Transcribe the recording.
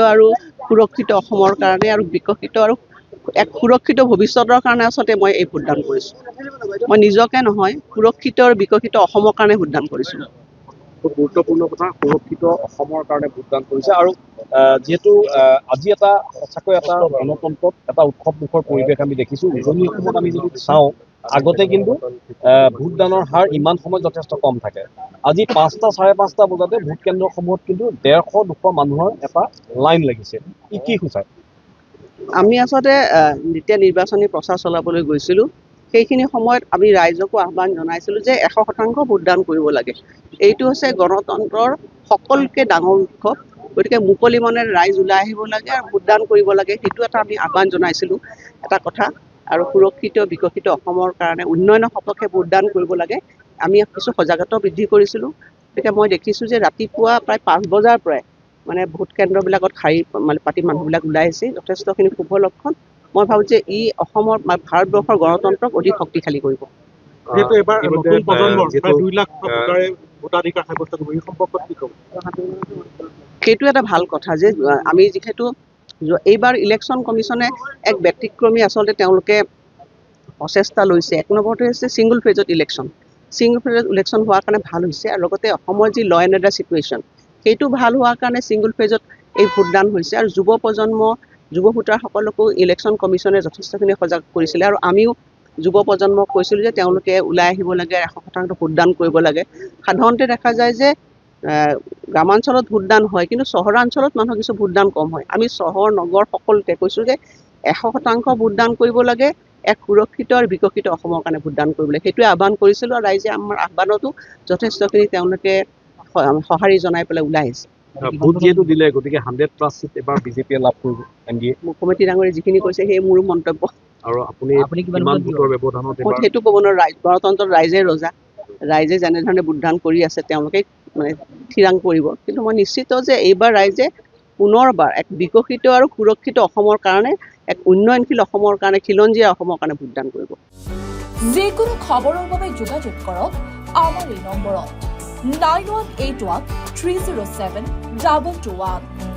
আৰু সুৰক্ষিত অসমৰ কাৰণে আৰু বিকশিত আৰু এক সুৰক্ষিত ভৱিষ্যতৰ কাৰণে আচলতে মই এই ভোটদান কৰিছোঁ। মই নিজকে নহয়, সুৰক্ষিত আৰু বিকশিত অসমৰ কাৰণে ভোটদান কৰিছোঁ। খুব গুৰুত্বপূৰ্ণ কথা, সুৰক্ষিত অসমৰ কাৰণে ভোটদান কৰিছে। আৰু যিহেতু আজি এটা সঁচাকৈ এটা গণতন্ত্ৰত এটা উৎসৱমুখৰ পৰিৱেশ আমি দেখিছোঁ। উজনি অসমত আমি যদি চাওঁ, আগতে কিন্তু ভোটদানৰ হাৰ ইমান সময় যথেষ্ট কম থাকে। আজি 5টা, 5:30 বজাতে ভোট কেন্দ্ৰসমূহত কিন্তু 150-200 মানুহৰ এটা লাইন লাগিছে। ই কি সূচায়? আমি আচলতে যেতিয়া নিৰ্বাচনী প্ৰচাৰ চলাবলৈ গৈছিলোঁ, সেইখিনি সময়ত আমি ৰাইজকো আহ্বান জনাইছিলোঁ যে 100% ভোটদান কৰিব লাগে। এইটো হৈছে গণতন্ত্ৰৰ সকলোতকৈ ডাঙৰ উৎসৱ। গতিকে মুকলি মনেৰে ৰাইজ ওলাই আহিব লাগে আৰু ভোটদান কৰিব লাগে, সেইটো এটা আমি আহ্বান জনাইছিলোঁ এটা কথা। আৰু সুৰক্ষিত বিকশিত অসমৰ কাৰণে উন্নয়নৰ সপক্ষে ভোটদান কৰিব লাগে, আমি কিছু সজাগতা বৃদ্ধি কৰিছিলোঁ। গতিকে মই দেখিছোঁ যে ৰাতিপুৱা প্ৰায় 5 বজাৰ পৰাই মানে ভোট কেন্দ্ৰবিলাকত শাৰী পাতি মানুহবিলাক ওলাই আহিছে, যথেষ্টখিনি শুভ লক্ষণ। মই ভাবোঁ যে ই অসমৰ ভাৰতবৰ্ষৰ গণতন্ত্ৰক অধিক শক্তিশালী কৰিব। যিহেতু এবাৰ নতুন প্ৰজন্মৰ প্ৰায় 2 লাখ ভোটাৰে ভোটাধিকাৰ সাব্যস্ত কৰিব, এই সম্পৰ্কত কি ক'ব? সেইটো এটা ভাল কথা যে আমি যিহেতু এইবাৰ ইলেকশ্যন কমিশ্যনে এক ব্যতিক্ৰমী আচলতে তেওঁলোকে প্ৰচেষ্টা লৈছে। 1 নম্বৰতে হৈছে ছিংগল ফেজত ইলেকশ্যন। ছিংগল ফেজত ইলেকশ্যন হোৱাৰ কাৰণে ভাল হৈছে, আৰু লগতে অসমৰ যি ল এণ্ড অৰ্ডাৰ চিটুৱেশ্যন, সেইটো ভাল হোৱাৰ কাৰণে ছিংগল ফেজত এই ভোটদান হৈছে। আৰু যুৱ প্ৰজন্ম, যুৱ ভোটাৰসকলকো ইলেকশ্যন কমিশ্যনে যথেষ্টখিনি সজাগ কৰিছিলে। আৰু আমিও যুৱ প্ৰজন্মক কৈছিলোঁ যে তেওঁলোকে ওলাই আহিব লাগে, 100% ভোটদান কৰিব লাগে। সাধাৰণতে দেখা যায় যে গ্ৰামাঞ্চলত ভোটদান হয়, কিন্তু চহৰাঞ্চলত মানুহৰ কিছু ভোটদান কম হয়। আমি চহৰ নগৰ সকলোতে কৈছোঁ যে 100% ভোটদান কৰিব লাগে, এক সুৰক্ষিত আৰু বিকশিত অসমৰ কাৰণে ভোটদান কৰিব লাগে। সেইটোৱে আহ্বান কৰিছিলোঁ, আৰু ৰাইজে আমাৰ আহ্বানতো যথেষ্টখিনি তেওঁলোকে সঁহাৰি জনাই পেলাই ওলাই আহিছে। ভোট যিহেতু দিলে, গতিকে 100+ চিট এবাৰ বিজেপিয়ে লাভ কৰিব NDA। মুখ্যমন্ত্ৰী ডাঙৰীয়ে যিখিনি কৈছে সেই মোৰো মন্তব্য। আৰু আপুনি কিমান ভোটৰ ব্যৱধানত মই সেইটো ক'ব নোৱাৰোঁ। গণতন্ত্ৰত ৰাইজে ৰজা, ৰাইজে যেনেধৰণে ভোটদান কৰি আছে তেওঁলোকে মানে থিৰাং কৰিব। কিন্তু মই নিশ্চিত যে এইবাৰ ৰাইজে পুনৰবাৰ এক বিকশিত আৰু সুৰক্ষিত অসমৰ কাৰণে, এক উন্নয়নশীল অসমৰ কাৰণে, খিলঞ্জীয়া অসমৰ কাৰণে ভোটদান কৰিব। যিকোনো খবৰৰ বাবে যোগাযোগ কৰক আমাৰ এই নম্বৰত 9181 307 221।